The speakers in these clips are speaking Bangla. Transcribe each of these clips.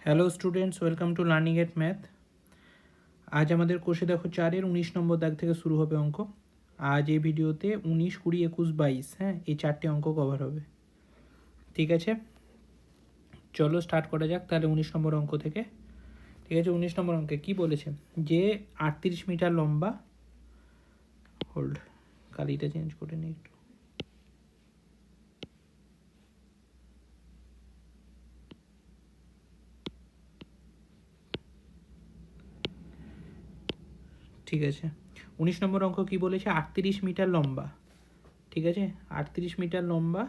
Hello students, welcome to learning at math. আজ আমাদের কোষে দেখো 4-এর 19 নম্বর দাগ থেকে শুরু হবে অঙ্ক। আজ এই ভিডিওতে 19, 20, 21, 22 এই 4টে অঙ্ক কভার হবে। ঠিক আছে, চলো স্টার্ট করা যাক তাহলে 19 নম্বর অঙ্ক থেকে। ঠিক আছে, 19 নম্বর অঙ্কে কি বলেছে যে 38 মিটার লম্বা, হোল্ড কালিটা চেঞ্জ করে নিই একটু। ঠিক আছে, 19 নম্বর অঙ্ক কি বলেছে 38 মিটার লম্বা। ঠিক আছে, 38 মিটার লম্বা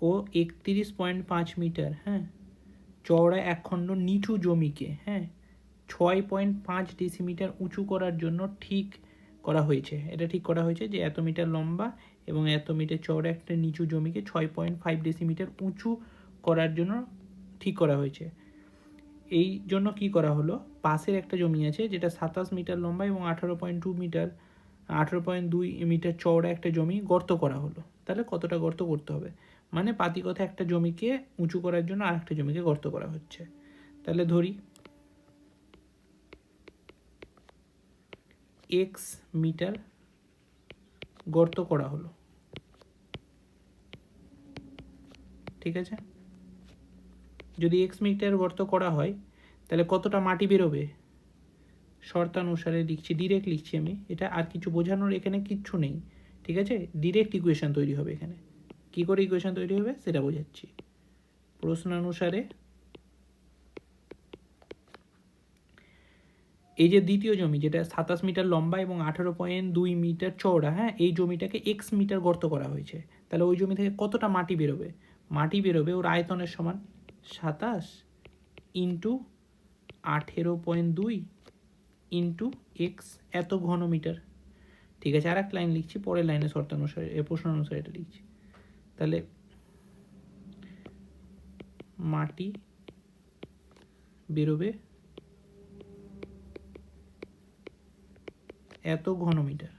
ও 31.5 মিটার চওড়া একখণ্ড নিচু জমিকে 6.5 ডেসিমিটার উঁচু করার জন্য ঠিক করা হয়েছে। এটা ঠিক করা হয়েছে যে এত মিটার লম্বা এবং এত মিটার চওড়া একটা নিচু জমিকে 6.5 ডেসিমিটার উঁচু করার জন্য ঠিক করা হয়েছে। এই জন্য কি করা হলো, পাশের একটা জমি আছে যেটা 27 মিটার লম্বা এবং 18.2 মিটার চওড়া একটা জমি গর্ত করা হলো। তাহলে কতটা গর্ত করতে হবে, মানে পাতিকথা একটা জমিকে উঁচু করার জন্য আর একটা জমিকে গর্ত করা হচ্ছে। তাহলে ধরি এক্স মিটার গর্ত করা হলো। ঠিক আছে, যদি এক্স মিটার গর্ত করা হয় তাহলে কতটা মাটি বেরোবে, শর্তানুসারে লিখছি, ডিরেক্ট লিখছি আমি, এটা আর কিছু বোঝানোর এখানে কিচ্ছু নেই। ঠিক আছে, ডিরেক্ট ইকুয়েশন তৈরি হবে এখানে। কী করে ইকুয়েশন তৈরি হবে সেটা বোঝাচ্ছি। প্রশ্নানুসারে এই যে দ্বিতীয় জমি যেটা 27 মিটার লম্বা এবং 18.2 মিটার চওড়া, এই জমিটাকে এক্স মিটার গর্ত করা হয়েছে। তাহলে ওই জমি থেকে কতটা মাটি বেরোবে, মাটি বেরোবে ওর আয়তনের সমান 27 ইন্টু 18.2 ইন্টু এক্স, এত ঘন মিটার। ঠিক আছে, আর এক লাইন লিখছি, পরের লাইনে শর্তানুসারে প্রশ্ন অনুসারে এটা লিখছি। তাহলে মাটি বেরোবে এত ঘনমিটার।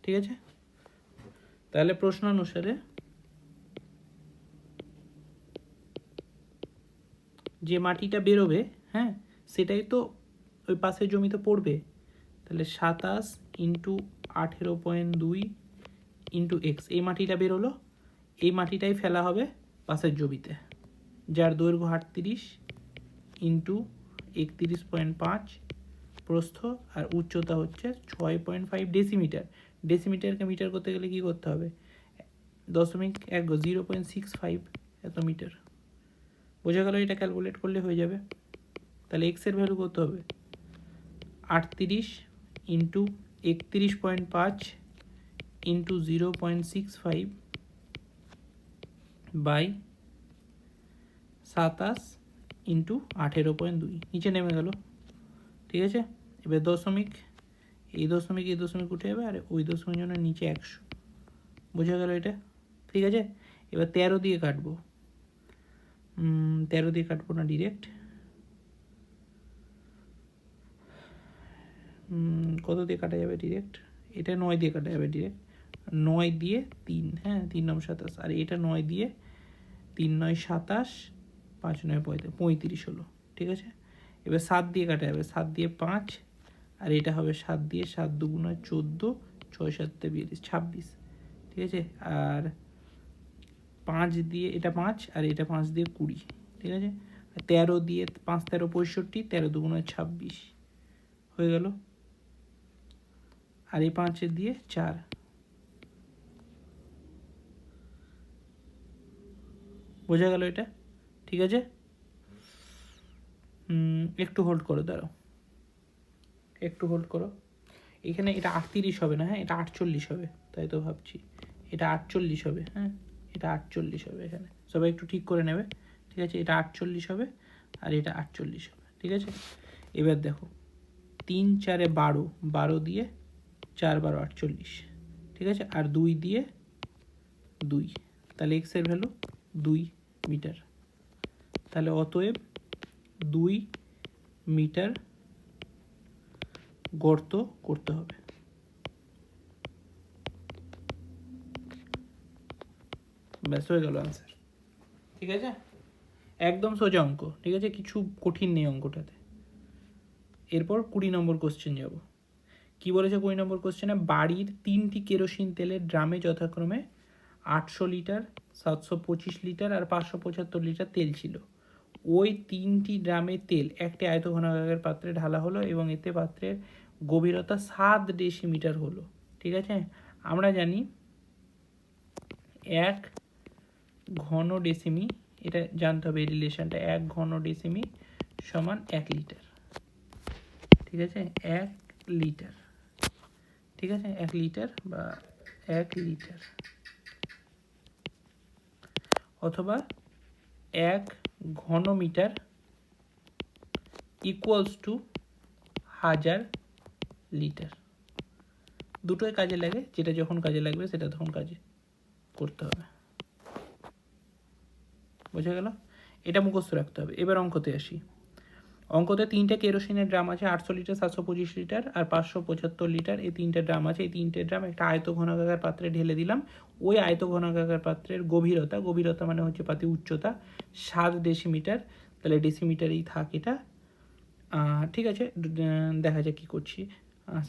ঠিক আছে, তাহলে প্রশ্ন অনুসারে যে মাটিটা বেরোবে সেটাই তো ওই পাশের জমিতে পড়বে। তাহলে 27 ইন্টু 18.2 ইন্টু এক্স, এই মাটিটা বেরোলো, এই মাটিটাই ফেলা হবে পাশের জমিতে, যার দৈর্ঘ্য 38 ইন্টু 31.5 প্রস্থ আর উচ্চতা হচ্ছে 6.5 ডেসিমিটার। ডেসিমিটারকে মিটার করতে গেলে কী করতে হবে, 0.65 এত মিটার। বোঝা গেল, এটা ক্যালকুলেট করলে হয়ে যাবে। তাহলে এক্সের ভ্যালু কত হবে, 38 ইন্টু 31.5 ইন্টু 0.65 বাই 27 ইন্টু 18.2, নিচে নেমে গেল। ঠিক আছে, এবার দশমিক, এই দশমিক উঠে যাবে আর ওই দশমিক জন্য নিচে 100। বোঝা গেল এটা। ঠিক আছে, এবার 13 দিয়ে কাটবো, 13 দিয়ে কাটবো না, ডিরেক্ট কত দিয়ে কাটা যাবে ডিরেক্ট, এটা 9 দিয়ে কাটা যাবে ডিরেক্ট। 9 দিয়ে 3, 3 9 27, আর এটা 9 দিয়ে 3 9 27, 5 9 35 হলো। ঠিক আছে, এবার 7 দিয়ে কাটা যাবে, 7 দিয়ে 5, আর এটা হবে 7 দিয়ে, 7 2 14, 6 7 42, 26। ঠিক আছে, আর 5 দিয়ে, এটা 5 আর এটা 5 দিয়ে 20। ঠিক আছে, 13 দিয়ে 5 13 65, 13 2 26 হয়ে গেল, আর এই 5 দিয়ে 4। বোঝা গেল এটা। ঠিক আছে, একটু হোল্ড করো, দাঁড়াও একটু হোল্ড করো। এখানে এটা 38 হবে না, এটা 48 হবে, তাই তো ভাবছি এটা 48 হবে। এটা 48 হবে, এখানে সবাই একটু ঠিক করে নেবে। ঠিক আছে, এটা 48 হবে আর এটা 48 হবে। ঠিক আছে, এবার দেখো 3 4 12, 12 দিয়ে 4 12 48। ঠিক আছে, আর 2 দিয়ে 2, তাহলে এক্সের ভ্যালু 2 মিটার। তাহলে অতএব 2 মিটার গর্ত করতে হবে। ব্যাস হয়ে গেল আনসার। ঠিক আছে, একদম সোজা অঙ্ক, ঠিক আছে, কিছু কঠিন নেই অঙ্কটাতে। এরপর 20 নম্বর কোশ্চেন যাব। কি বলেছে 20 নম্বর কোশ্চেনে? বাড়ির 3টি কেরোসিন তেলের ড্রামে যথাক্রমে 800 লিটার, 725 লিটার আর 575 লিটার তেল ছিল। ওই 3টি ড্রামে তেল একটি আয়তঘনাকারের পাত্রে ঢালা হলো এবং এতে পাত্রের গভীরতা 7 ডেসিমিটার হলো। ঠিক আছে, আমরা জানি 1 ঘন ডেসিমি, এটা জানতে হবে এই রিলেশনটা, 1 ঘন ডেসিমি সমান 1 লিটার। ঠিক আছে, 1 লিটার, ঠিক আছে, 1 লিটার বা 1 লিটার, অথবা 1 ঘনমিটার ইকুয়ালস টু 1000 লিটার। দুটোই কাজে লাগে, যেটা যখন কাজে লাগবে সেটা তখন কাজে করতে হবে। বোঝা গেল? এটা মুখস্থ রাখতে হবে। এবার অঙ্কতে আসি। অঙ্কতে 3টে কেরোসিনের ড্রাম আছে, 800 লিটার, 725 লিটার আর 575 লিটার। এই 3টে ড্রাম আছে। এই 3টে ড্রাম একটা আয়তঘনাকার পাত্রে ঢেলে দিলাম। ওই আয়তঘনাকার পাত্রের গভীরতা মানে হচ্ছে পাতির উচ্চতা 7 ডেসিমিটার। তাহলে ডেসিমিটারেই থাক এটা। ঠিক আছে, দেখা যাক কী করছি।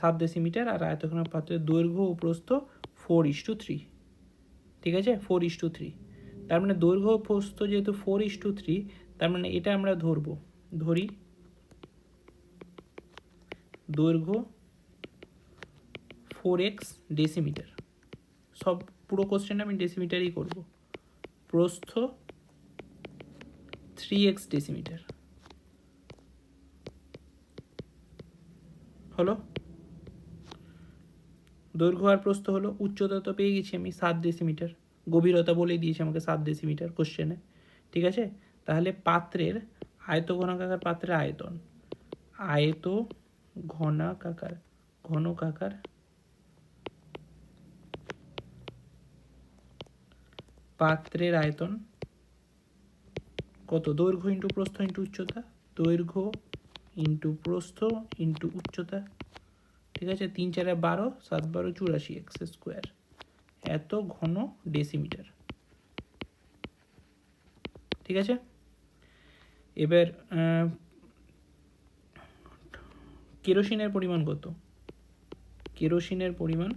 7 ডেসিমিটার আর আয়তঘনাকার পাত্রের দৈর্ঘ্য ও প্রস্থ 4:3। ঠিক আছে, 4:3। তার মানে দৈর্ঘ্য ও প্রস্থ যেহেতু 4:3, তার মানে এটা আমরা ধরি দৈর্ঘ্য 4x ডেসিমিটার। সব পুরো কোশ্চেনটা আমি ডেসিমিটারই করব। প্রস্থ 3x ডেসিমিটার হলো। দৈর্ঘ্য আর প্রস্থ হলো। উচ্চতা তো পেয়ে গেছি আমি 7 ডেসিমিটার, গভীরতা বলেই দিয়েছে আমাকে 7 ডেসিমিটার কোশ্চেনে। ঠিক আছে, তাহলে পাত্রের ঘনকাকার পাত্রের আয়তন, ঘনকাকার পাত্রের আয়তন কত? দৈর্ঘ্য ইন্টু প্রস্থ ইন্টু উচ্চতা, দৈর্ঘ্য ইন্টু প্রস্থ ইন্টু উচ্চতা। ঠিক আছে, 3 4 12, 7 12 84 এক্স স্কোয়ার, এত ঘন ডেসিমিটার। ঠিক আছে, এবার কেরোসিনের পরিমাণ কত? কেরোসিনের পরিমাণ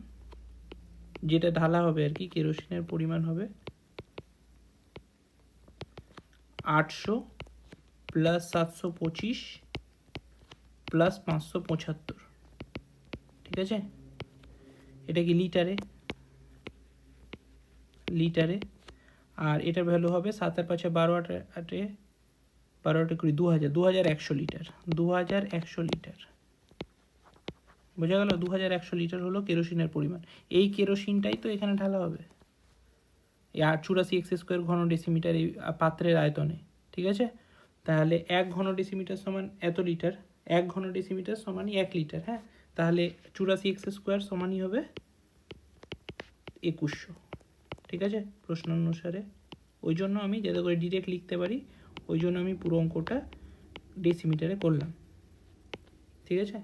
যেটা ঢালা হবে আর কি, কেরোসিনের পরিমাণ হবে 800 প্লাস 725 প্লাস 575। ঠিক আছে, এটা কি লিটারে? আর এটার ভ্যালু হবে 7 আর 5 12 8 12 8 20 2100 লিটার। 2100 লিটার, বোঝা গেল? 2100 লিটার হলো কেরোসিনের পরিমাণ। এই কেরোসিনটাই তো এখানে ঢালা হবে এই 84 এক্স স্কোয়ার ঘন ডেসিমিটার এই পাত্রের আয়তনে। ঠিক আছে, তাহলে 1 ঘন ডেসিমিটার সমান এত লিটার, 1 ঘন ডেসিমিটার সমানই 1 লিটার। হ্যাঁ, তাহলে 84 এক্স স্কোয়ার সমানই হবে 2100। ঠিক আছে, প্রশ্ন অনুসারে। ওই জন্য আমি যাতে করে ডিরেক্ট লিখতে পারি, ওই জন্য আমি পুরো অঙ্কটা ডেসিমিটারে করলাম। ঠিক আছে,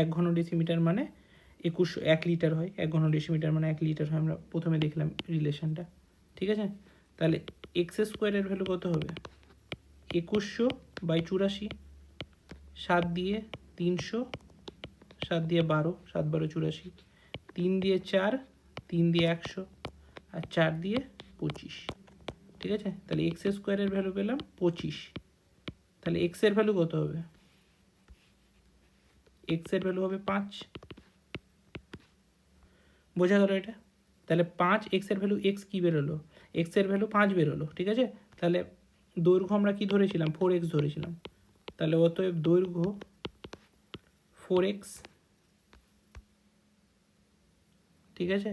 1 ঘন ডেসিমিটার মানে 2100, 1 লিটার হয়। 1 ঘন ডেসিমিটার মানে 1 লিটার হয়, আমরা প্রথমে দেখলাম রিলেশনটা। ঠিক আছে, তাহলে এক্স স্কোয়ারের ভ্যালু কত হবে? 2100 বাই 84, 7 দিয়ে 300, 7 দিয়ে 12, 7 12 84, 3 দিয়ে 4, 3 দিয়ে 100 আর 4 দিয়ে 25। ঠিক আছে, তাহলে এক্স স্কোয়ারের ভ্যালু পেলাম 25। তাহলে এক্স এর ভ্যালু কত হবে? এক্স এর ভ্যালু হবে 5। বোঝা গেল এটা? তাহলে 5 এক্স এর ভ্যালু, এক্স কী বেরোলো? এক্স এর ভ্যালু 5 বেরোলো। ঠিক আছে, তাহলে দৈর্ঘ্য আমরা কি ধরেছিলাম? 4x ধরেছিলাম। তাহলে অতএব দৈর্ঘ্য 4x। ঠিক আছে,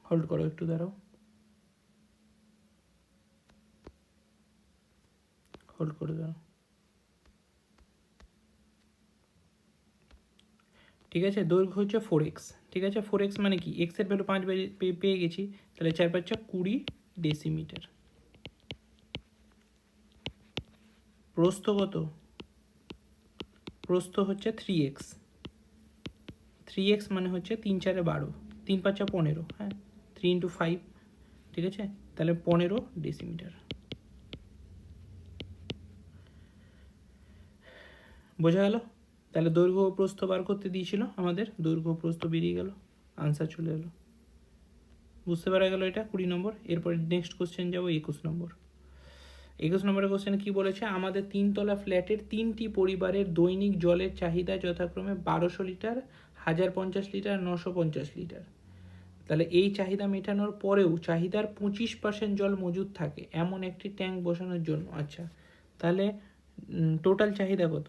হোল্ড করো একটু, দাঁড়াও, হোল্ড করে দাঁড়াও। ঠিক আছে, দৈর্ঘ্য হচ্ছে 4x। ঠিক আছে, 4x মানে কি? এক্স এর ভ্যালু 5 পেয়ে গেছি, তাহলে 4 5 20 ডেসিমিটার। প্রস্থ কত? প্রস্থ হচ্ছে 3x। 3x মানে হচ্ছে 3 4 12, 3 5 15, হ্যাঁ 3 × 5, ঠিক আছে, তাহলে 15 ডেসিমিটার। বোঝা গেল? তাহলে দৈর্ঘ্য ও প্রস্থ বার করতে দিয়েছিল আমাদের, দৈর্ঘ্য প্রস্থ বেরিয়ে গেল, আনসার চলে এলো। বুঝতে পারা গেল এটা 20 নম্বর। এরপরে নেক্সট কোশ্চেন যাবো 21 নম্বর। 21 নম্বরের কোশ্চেনে কী বলেছে, আমাদের 3 তলা ফ্ল্যাটের 3টি পরিবারের দৈনিক জলের চাহিদা যথাক্রমে 1200 লিটার, 1050 লিটার, 950 লিটার। তাহলে এই চাহিদা মেটানোর পরেও চাহিদার 25% জল মজুদ থাকে এমন একটি ট্যাঙ্ক বসানোর জন্য। আচ্ছা, তাহলে টোটাল চাহিদা কত?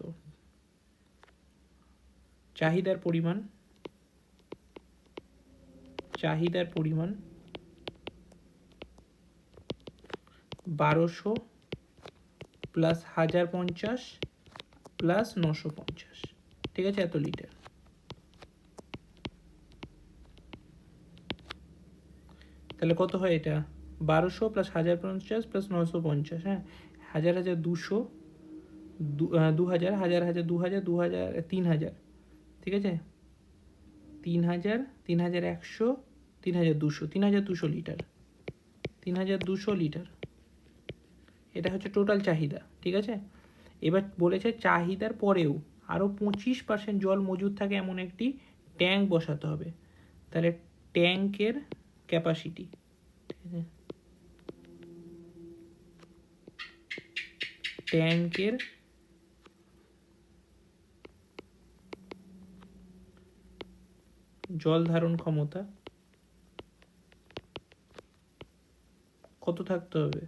চাহিদার পরিমাণ 1200 প্লাস 1050 প্লাস 950, ঠিক আছে, এত লিটার। তাহলে কত হয় এটা? 1200 প্লাস 1050 প্লাস 950, হ্যাঁ 1000 200, 2000, 1000 2000, 2000 3000, ঠিক আছে, 3000, 3100, 3200, 3200 লিটার, 3200 লিটার, এটা হচ্ছে টোটাল চাহিদা, ঠিক আছে। এবার বলেছে চাহিদার পরেও আরও 25% জল মজুদ থাকে এমন একটি ট্যাঙ্ক বসাতে হবে। তাহলে ট্যাঙ্কের ক্যাপাসিটি, ট্যাঙ্কের জল ধারণ ক্ষমতা কত থাকতে হবে?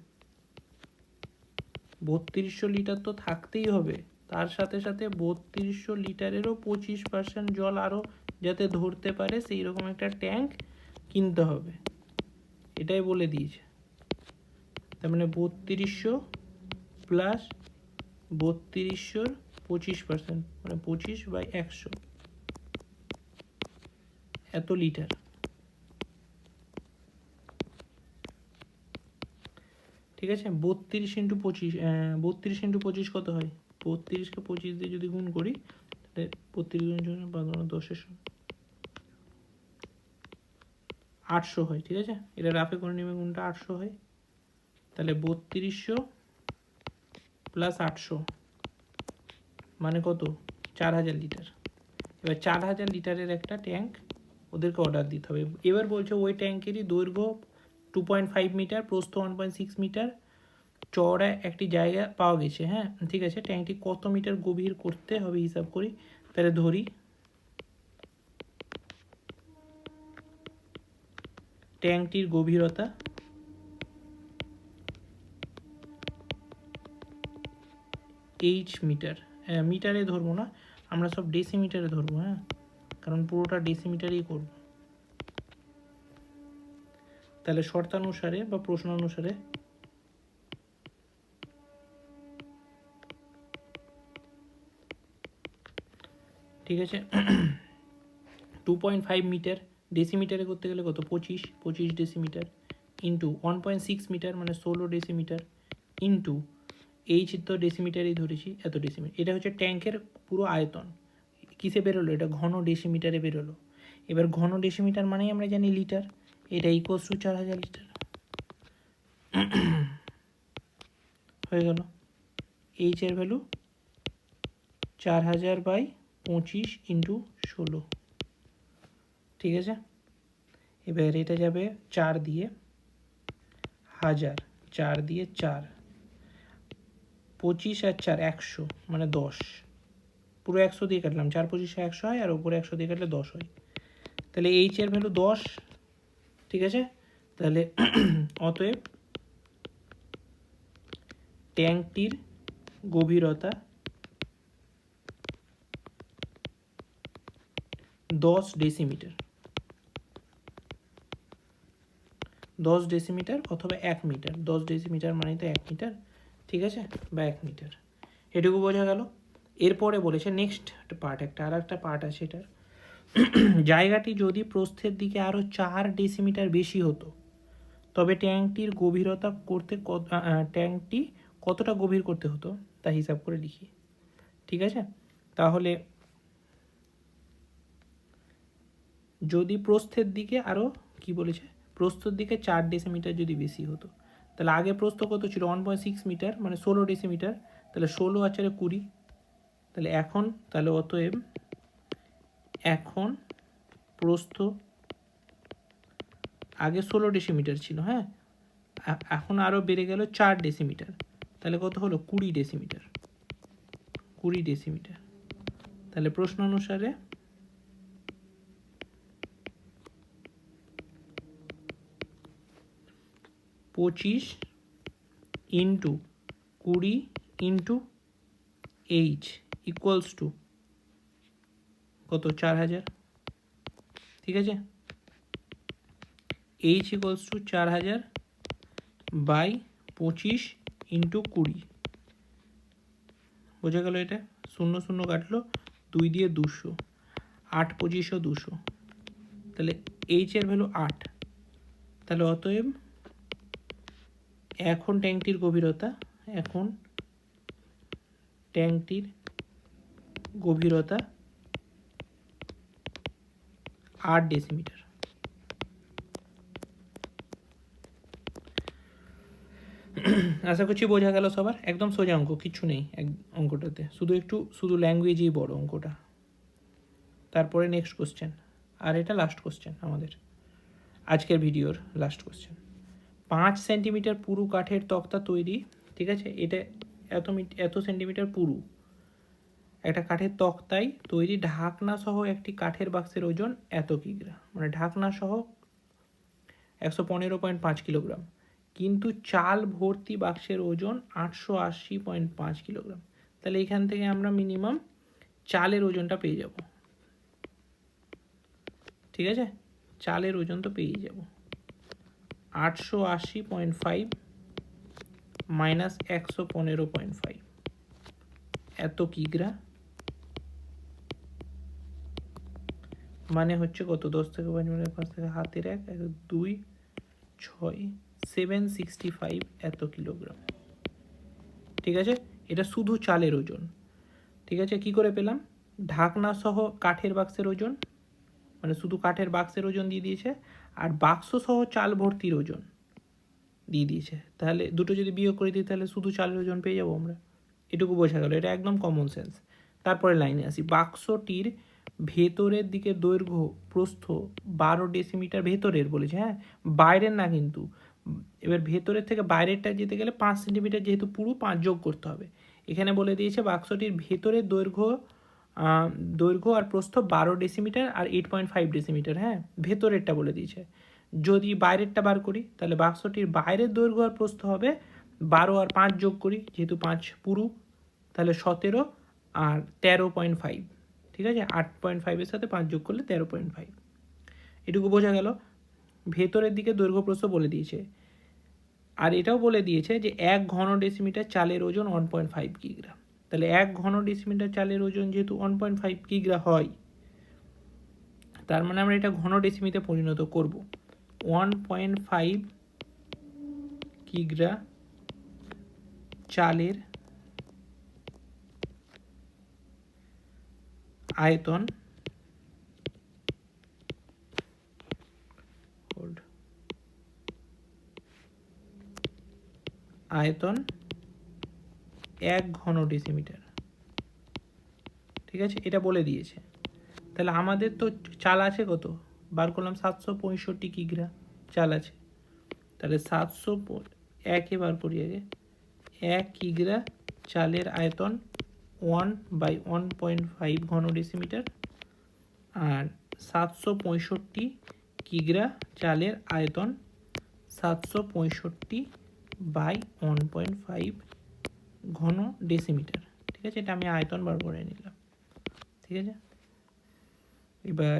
3200 লিটার তো থাকতেই হবে, তার সাথে সাথে 3200 লিটারেরও 25% জল আরও যাতে ধরতে পারে সেই রকম একটা ট্যাঙ্ক কিনতে হবে, এটাই বলে দিয়েছে। তার মানে 3200 প্লাস 3200 25%, মানে 25/100, এত লিটার, ঠিক আছে। 32 × 25, 32 × 25 কত হয়? 32কে 25 দিয়ে যদি গুণ করি তাহলে 32 10 800 হয়, ঠিক আছে, এটা রাফে করে নেবে, গুণটা 800 হয়। তাহলে 3200 প্লাস 800 মানে কত? 4000 লিটার। এবার 4000 লিটারের একটা ট্যাঙ্ক ওদেরকে অর্ডার দিতে হবে। এবার বলছে ওই ট্যাঙ্কেরই দৈর্ঘ্য 2.5 মিটার, প্রস্থ 1.6 মিটার, চওড়া একটি জায়গা পাওয়া গেছে, হ্যাঁ ঠিক আছে। ট্যাঙ্কটি কত মিটার গভীর করতে হবে হিসাব করি, তাহলে ধরি ট্যাঙ্কটির গভীরতা এইচ মিটার, মিটারে ধরবো না, আমরা সব ডেসিমিটারে ধরবো, হ্যাঁ কারণ পুরোটা ডেসিমিটারেই করব। তাহলে শর্তানুসারে বা প্রশ্ন অনুসারে ঠিক আছে 2.5 মিটার, ডেসিমিটারে করতে গেলে কত? 25 ডেসিমিটার ইন্টু 1.6 মিটার মানে 16 ডেসিমিটার ইন্টু এইচ তো ডেসিমিটারেই ধরেছি, এত ডেসিমিটার। এটা হচ্ছে ট্যাঙ্কের পুরো আয়তন। কিসে বেরোলো? এটা ঘন ডেসিমিটারে বেরোলো। এবার ঘন ডেসিমিটার মানেই আমরা জানি লিটার, এটা ইকুয়ালস টু 4000 লিটার হয়ে গেল। এইচ এর ভ্যালু 4000/25 ইন্টু 16, ঠিক আছে। এবার এটা যাবে 4 দিয়ে, 1000, 4 দিয়ে 4, 25 আর 4 100 মানে 10, পুরো 100 দিয়ে কাটলাম, 4 25 100 হয়, আর উপরে 100 দিয়ে কাটলে 10 হয়। তাহলে এইচ এর ভ্যালু 10, ঠিক আছে। তাহলে অতএব ট্যাঙ্কটির গভীরতা 10 ডেসিমিটার, 10 ডেসিমিটার অথবা 1 মিটার, 10 ডেসিমিটার মানে তো 1 মিটার, ঠিক আছে, বা 1 মিটার। এটুকু বোঝা গেল। এরপরে বলেছে নেক্সট পার্ট, আর একটা পার্ট আছে এটার। জায়গাটি যদি প্রস্থের দিকে আরও 4 ডেসিমিটার বেশি হতো তবে ট্যাঙ্কটির গভীরতা করতে ট্যাঙ্কটি কতটা গভীর করতে হতো তা হিসাব করে লিখি, ঠিক আছে। তাহলে যদি প্রস্থের দিকে আরও কি বলেছে, প্রস্থর দিকে 4 ডেসিমিটার যদি বেশি হতো, তাহলে আগে প্রস্থ কত ছিল 1.6 মিটার, মানে 16 ডেসিমিটার, তাহলে 16 আর 4 20, তাহলে এখন তাহলে অতএব এখন প্রস্থ আগে 16 ডেসিমিটার ছিল, হ্যাঁ, এখন আরও বেড়ে গেল 4 ডেসিমিটার, তাহলে কত হলো 20 ডেসিমিটার, 20 ডেসিমিটার। তাহলে প্রশ্ন অনুসারে 25 into 20 into H equals to কত, 4000, ঠিক আছে। H equals to 4000 by 25 into 20, বোঝা গেল। এটা 0 0 কাটলো, 2 দিয়ে 200, 8 25 200, তাহলে এইচ এর ভ্যালু 8। তাহলে অতএব এখন ট্যাঙ্কটির গভীরতা, এখন ট্যাঙ্কটির গভীরতা 8 ডেসিমিটার। আশা করছি বোঝা গেল সবার, একদম সোজা অঙ্ক, কিচ্ছু নেই অঙ্কটাতে, শুধু ল্যাঙ্গুয়েজেই বড় অঙ্কটা। তারপরে নেক্সট কোশ্চেন, আর এটা লাস্ট কোশ্চেন আমাদের আজকের ভিডিওর লাস্ট কোশ্চেন। 5 সেন্টিমিটার পুরু কাঠের তক্তা তৈরি, ঠিক আছে, এটা এত সেন্টিমিটার পুরু একটা কাঠের তক্তায় তৈরি ঢাকনা সহ একটি কাঠের বাক্সের ওজন এত কিগ্রা, মানে ঢাকনা সহ 115.5 কিলোগ্রাম, কিন্তু চাল ভর্তি বাক্সের ওজন 880.5 কিলোগ্রাম। তাহলে এখান থেকে আমরা মিনিমাম চালের ওজনটা পেয়ে যাব, ঠিক আছে, চালের ওজন তো পেয়ে যাব 880.5 মাইনাস 115.5 এত কিগ্রা, মানে হচ্ছে কত, 10 থেকে 5 মিনিট 5 থেকে হাতের 1 2 6 765 এত কিলোগ্রাম, ঠিক আছে। এটা শুধু চালের ওজন, ঠিক আছে। কি করে পেলাম, ঢাকনা সহ কাঠের বাক্সের ওজন, মানে শুধু কাঠের বাক্সের ওজন দিয়ে দিয়েছে, আর বাক্স সহ চাল ভর্তির ওজন দিয়ে দিয়েছে, তাহলে দুটো যদি বিয়োগ করে দিই তাহলে শুধু চালের ওজন পেয়ে যাবো আমরা, এটুকু বোঝা গেল, এটা একদম কমন সেন্স। তারপরে লাইনে আসি, বাক্সটির ভেতরের দিকে দৈর্ঘ্য প্রস্থ 12 ডেসিমিটার, ভেতরের বলেছে, হ্যাঁ, বাইরের না কিন্তু, এবার ভেতরের থেকে বাইরেরটা যেতে গেলে 5 সেন্টিমিটার, যেহেতু পুরো 5 যোগ করতে হবে। এখানে বলে দিয়েছে বাক্সটির ভেতরের দৈর্ঘ্য আর প্রস্থ 12 ডেসিমিটার আর 8.5 ডেসিমিটার, হ্যাঁ, ভেতরেরটা বলে দিয়েছে। যদি বাইরেরটা বার করি তাহলে বাক্সটির বাইরের দৈর্ঘ্য আর প্রস্থ হবে 12 আর 5 যোগ করি, যেহেতু 5 পুরু, তাহলে 17 আর 13.5, ঠিক আছে, 8.5-এর সাথে 5 যোগ করলে 13.5, এটুকু বোঝা গেল। ভেতরের দিকে দৈর্ঘ্য প্রস্থ বলে দিয়েছে, আর এটাও বলে দিয়েছে যে 1 ঘন ডেসিমিটার চালের ওজন 1.5 কিগ্রা, তাহলে 1 ঘন ডেসিমিটার চালের ওজন যেহেতু 1.5 কিগ্রা হয়, তার মানে আমরা এটা ঘন ডেসিমিতে পরিণত করব। 1.5 কিগ্রা চালের আয়তন আয়তন 1 ঘন ডেসিমিটার, ঠিক আছে, এটা বলে দিয়েছে। তাহলে আমাদের তো চাল আছে কত, বার করলাম 765 কিগ্রা চাল আছে, তাহলে 700 বার করি আগে, 1 কিগ্রা চালের আয়তন 1/1.5 ঘন ডেসিমিটার, আর 765 কিগ্রা চালের আয়তন 765/1.5 ঘন ডেসিমিটার, ঠিক আছে, এটা আমি আয়তন বার করে নিলাম, ঠিক আছে। এবার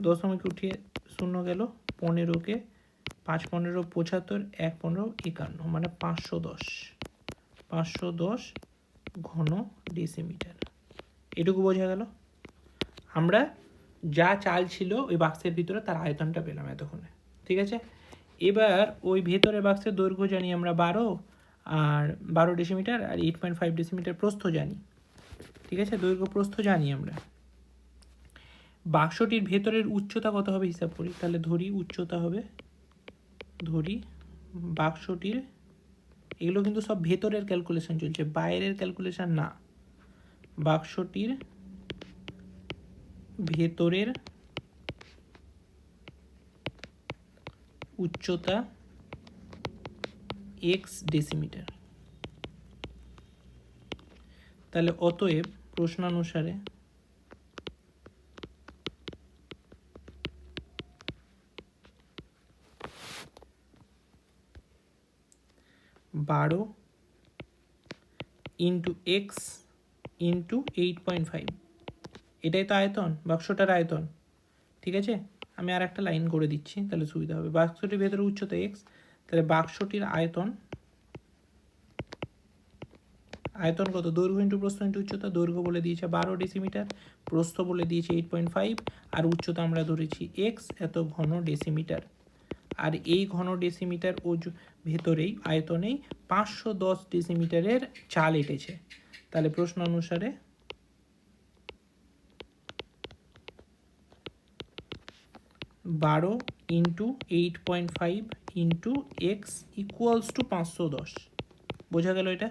দশমিক উঠিয়ে 0 গেল, 15কে 5 15 75, 1 15 51, মানে 510 ঘন ডেসিমিটার, এটুকু বোঝা গেল। আমরা যা চাল ছিল ওই বাক্সের ভিতরে তার আয়তনটা পেলাম এতক্ষণে, ঠিক আছে। এবার ওই ভেতরের বাক্সের দৈর্ঘ্য জানি আমরা 12 ডেসিমিটার আর 8.5 ডেসিমিটার প্রস্থ জানি, ঠিক আছে, দৈর্ঘ্য প্রস্থ জানি আমরা। বাক্সটির ভেতরের উচ্চতা কত হবে হিসাব করি। তাহলে ধরি উচ্চতা হবে, ধরি বাক্সটির, এগুলো কিন্তু সব ভেতরের ক্যালকুলেশন চলছে, বাইরের ক্যালকুলেশন না। বাক্সটির ভেতরের উচ্চতা এক্স ডেসিমিটার। তাহলে অতএব প্রশ্নানুসারে বারো ইন্টু এক্স ইন্টু 8.5, এটাই তো আয়তন, বাক্সটার আয়তন। ঠিক আছে, আমি আর একটা লাইন করে দিচ্ছি তাহলে সুবিধা হবে। বাক্সটির ভেতরে উচ্চতা এক্স, তাহলে বাক্সটির আয়তন, আয়তন কত, দৈর্ঘ্য ইন্টু প্রস্থ ইন্টু উচ্চতা। দৈর্ঘ্য বলে দিয়েছে 12 ডেসিমিটার, প্রস্থ বলে দিয়েছে 8.5, আর উচ্চতা আমরা ধরেছি এক্স, এত ঘন ডেসিমিটার। আর এই ঘন ডেসিমিটার ও ভেতরেই আয়তনেই 510 ডেসিমিটারের চাল এঁটেছে। তাহলে প্রশ্ন অনুসারে 12 into 8.5 into x equals to 510। বোঝা গেল এটা?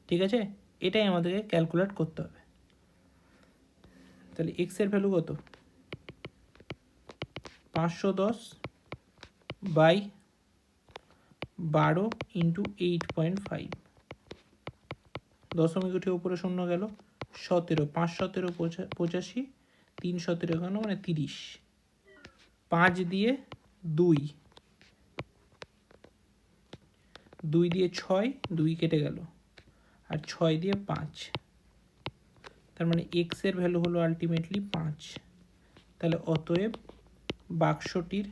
ঠিক আছে, এটাই আমাদেরকে ক্যালকুলেট করতে হবে। তাহলে এক্স এর ভ্যালু কত, 510 বাই 12 ইন্টু 8.5, দশমিক উঠে উপরে শূন্য গেল, 17, 5 17 85, 3 17 এখানে মানে 30, 5 দিয়ে 2, 2 দিয়ে 6, 2 কেটে গেল, আর 6 দিয়ে 5, তার মানে এক্স এর ভ্যালু হলো আলটিমেটলি 5। তাহলে অতএব বাক্সটির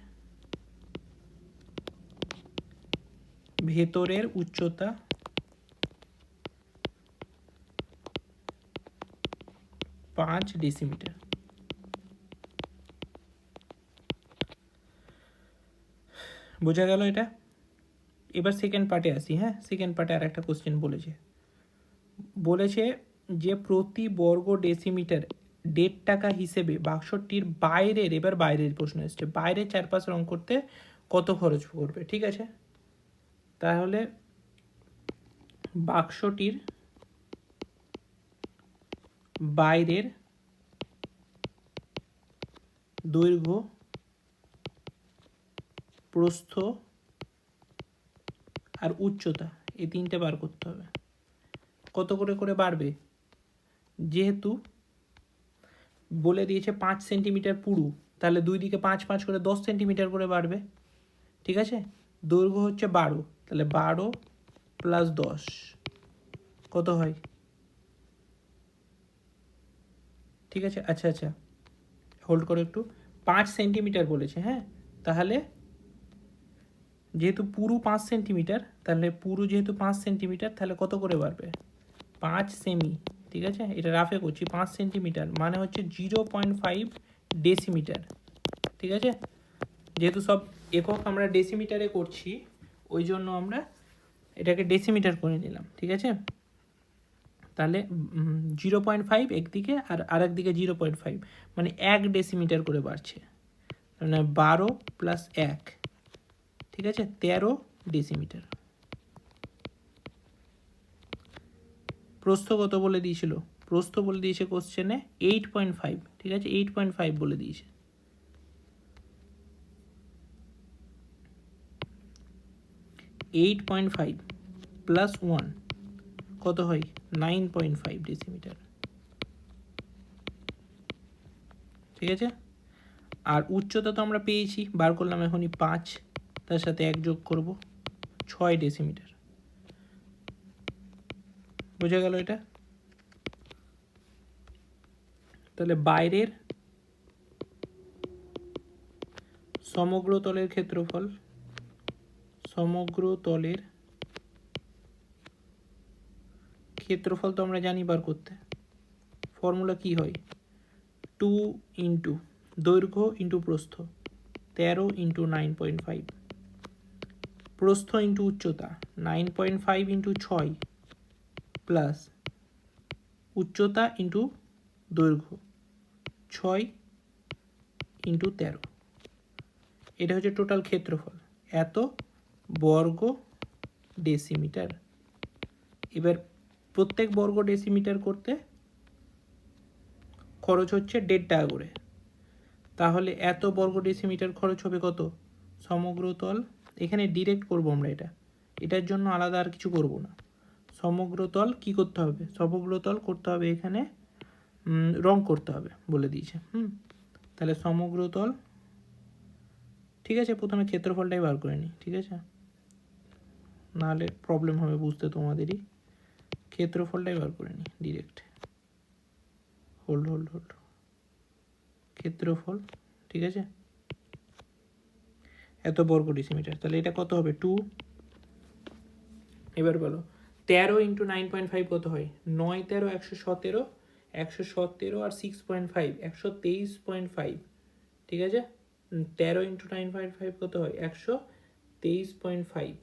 ভেতরের উচ্চতা 5 ডেসিমিটার। বোঝা গেল এটা? এবার সেকেন্ড পার্টে আসি। হ্যাঁ, সেকেন্ড পার্টে আর একটা কোশ্চেন বলেছে যে প্রতি বর্গ ডেসিমিটার 1.5 টাকা হিসেবে বাক্সটির বাইরের, এবার বাইরের প্রশ্ন এসছে, বাইরের চারপাশ রং করতে কত খরচ পড়বে। ঠিক আছে, তাহলে বাক্সটির বাইরের দৈর্ঘ্য, প্রস্থ আর উচ্চতা, এই তিনটে বার করতে হবে। কত করে করে বাড়বে, যেহেতু বলে দিয়েছে 5 সেন্টিমিটার পুরু, তাহলে দুই দিকে 5 5 করে 10 সেন্টিমিটার করে বাড়বে। ঠিক আছে, দৈর্ঘ্য হচ্ছে 12, তাহলে 12 প্লাস 10 কত হয়? ঠিক আছে, আচ্ছা আচ্ছা হোল্ড করো একটু। 5 সেন্টিমিটার বলেছে, হ্যাঁ, তাহলে যেহেতু পুরু 5 সেন্টিমিটার, তাহলে পুরু যেহেতু 5 সেন্টিমিটার, তাহলে কত করে বাড়বে, 5 সেমি। ঠিক আছে, এটা রাফে করছি, 5 সেন্টিমিটার মানে হচ্ছে 0.5 ডেসিমিটার। ঠিক আছে, যেহেতু সব একক আমরা ডেসিমিটারে করছি, ওই জন্য আমরা এটাকে ডেসিমিটার করে নিলাম। ঠিক আছে, তাহলে 0.5 একদিকে আর আরেক দিকে 0.5, মানে 1 ডেসিমিটার করে বাড়ছে, মানে 12 প্লাস 1, ঠিক আছে, 13 ডেসিমিটার। প্রস্থ কত বলে দিয়েছিল, প্রস্থ বলে দিয়েছে কোশ্চেনে 8.5। ঠিক আছে, 8.5 বলে দিয়েছে। এইট পয়েন্ট ফাইভ প্লাস 1 কত হয়, 9.5 ডেসিমিটার। ঠিক আছে, আর উচ্চতা তো আমরা পেয়েছি, বার করলাম এখনই 5, তার সাথে 1 যোগ করব, 6 ডেসিমিটার। বোঝা গেল এটা? তাহলে বাইরের সমগ্র তলের ক্ষেত্রফল, সমগ্র তলের ক্ষেত্রফল তো আমরা জানি বার করতে, ফর্মুলা কি হয়, 2 ইন্টু দৈর্ঘ্য ইন্টু প্রস্থ, 13 ইন্টু 9.5, প্রস্থ ইন্টু উচ্চতা 9.5 ইন্টু 6 প্লাস উচ্চতা ইন্টু দৈর্ঘ্য 6 ইন্টু 13, এটা হচ্ছে টোটাল ক্ষেত্রফল, এত বর্গ ডেসিমিটার। এবার প্রত্যেক বর্গ ডেসিমিটার করতে খরচ হচ্ছে 1.5 টাকা করে, তাহলে এত বর্গ ডেসিমিটার খরচ হবে কত? সমগ্রতল, এখানে ডিরেক্ট করব আমরা, এটার জন্য আলাদা আর কিছু করব না। সমগ্রতল কি করতে হবে? সমগ্রতল করতে হবে, এখানে রং করতে হবে বলে দিয়েছে। তাহলে সমগ্রতল, ঠিক আছে, প্রথমে ক্ষেত্রফলটাই বার করে নিই, ঠিক আছে, নাহলে প্রবলেম হবে বুঝতে তোমাদেরই। ক্ষেত্রফলটাই বার করে নিই ডিরেক্ট, হোল্ড, ক্ষেত্রফল, ঠিক আছে, এত বর্গ ডেসিমিটার, তাহলে এটা কত হবে? 2। এবার বলো 13 ইন্টু 9.5 কত হয়? 9 13 117, 117 আর 6.5 123.5, ঠিক আছে। 13 ইন্টু 9.5 কত হয়? 123.5,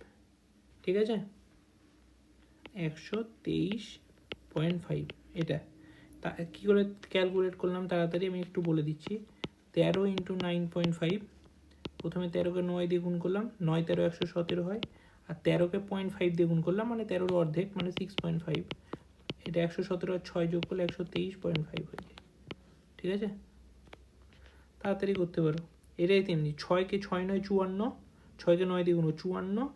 ঠিক আছে, 123.5। এটা তা কী করে ক্যালকুলেট করলাম তাড়াতাড়ি আমি একটু বলে দিচ্ছি। 13 ইন্টু 9.5, প্রথমে 13কে 9 দিয়ে গুণ করলাম, 9 13 117 হয়, আর 13কে 0.5 দিয়ে গুণ করলাম, মানে 13 অর্ধেক, মানে 6.5। এটা 117 আর 6 যোগ করলে 123.5 হয়ে যায়, ঠিক আছে, তাড়াতাড়ি করতে পারো। এটাই তেমনি 6কে 6 9 54, 6কে 9 দিয়ে গুণ 54,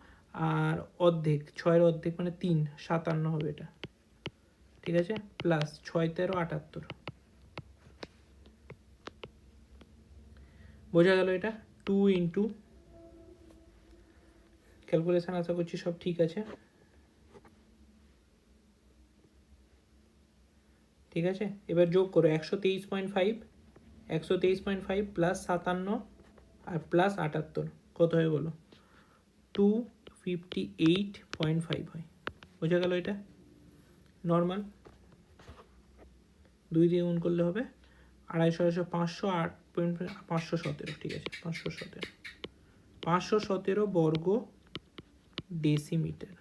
আর অর্ধেক, 6-এর অর্ধেক মানে 3 57 হবে এটা, ঠিক আছে, প্লাস 6 13 78, বোঝা গেল? এটা 2 ইন্টু, ক্যালকুলেশন আশা করছি সব ঠিক আছে, ঠিক আছে। এবার যোগ করো 123.5 প্লাস 57 আর প্লাস 78 কত হয় বলো? 258.5 হয়, বোঝা গেল? এটা নর্মাল, 2 দিয়ে গুণ করলে হবে 250 500 517, ঠিক আছে, 517 বর্গ ডেসিমিটার,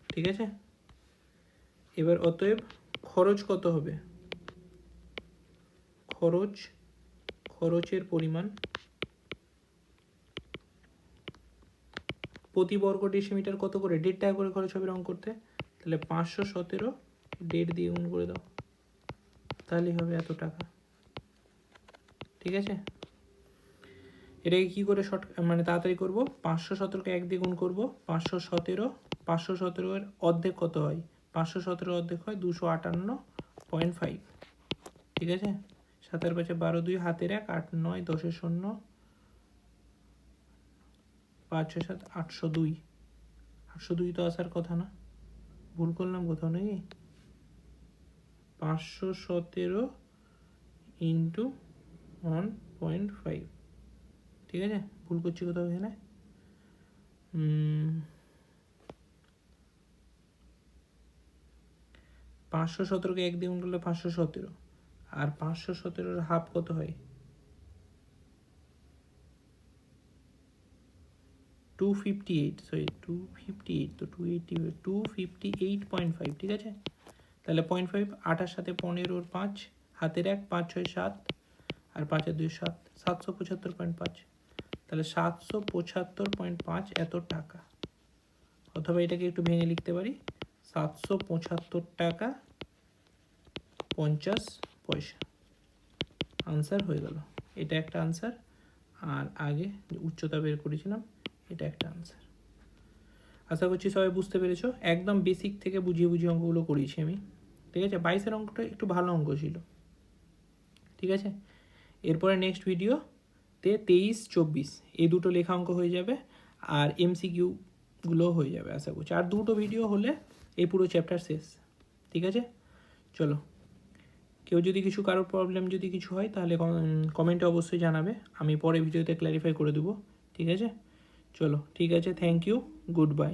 ঠিক আছে। এবার অতএব খরচ কত হবে? খরচের পরিমাণ প্রতি বর্গ ডেসিমিটার কত করে? 1.5 টাকা করে খরচ হবে রং করতে, তাহলে 517 1.5 দিয়ে গুণ করে দাও, তাহলেই হবে এত টাকা, ঠিক আছে। এটাকে কী করে মানে তাড়াতাড়ি করবো? 517কে 1 দিয়ে গুণ করবো, 517 এর অর্ধেক কত হয়? 517 অর্ধেক হয় 258.5, ঠিক আছে। 7 আর 5 12 2 হাতের 1 8 9 10 0 5 6 7 802, 802 তো আসার কথা না, ভুল করলাম কোথাও নাকি? 517 ইন্টু 1.5, ঠিক আছে, ভুল করছি কোথাও এখানে। 517কে 1 দিয়ে গুণ করলে 517, আর 517 হাফ কত হয়? 258, সরি 258, তো 258.5, ঠিক আছে। তাহলে 0.5, 8-এর সাথে 15 5, হাতের 1 5 6 7, আর 5 2 7, 775.5, তাহলে 775.5 এত টাকা, অথবা এটাকে একটু ভেঙে লিখতে পারি 775 টাকা 50 পয়সা। আনসার হয়ে গেল, এটা একটা আনসার, আর আগে উচ্চতা বের করেছিলাম এটা একটা আনসার। আশা করছি সবাই বুঝতে পেরেছো। একদম বেসিক থেকে বুঝিয়ে অঙ্কগুলো করিয়েছি আমি, ঠিক আছে। 22-এর অঙ্কটা একটু ভালো অঙ্ক ছিল, ঠিক আছে। এরপরে নেক্সট ভিডিওতে 23 24 এই দুটো লেখা অঙ্ক হয়ে যাবে, আর MCQগুলো হয়ে যাবে আশা করছি। আর দুটো ভিডিও হলে এই পুরো চ্যাপ্টার শেষ, ঠিক আছে। চলো, কেউ যদি কারোর প্রবলেম যদি কিছু হয় তাহলে কমেন্টে অবশ্যই জানাবে, আমি পরে ভিডিওতে ক্ল্যারিফাই করে দেবো, ঠিক আছে। চলো, ঠিক আছে, থ্যাংক ইউ, গুড বাই।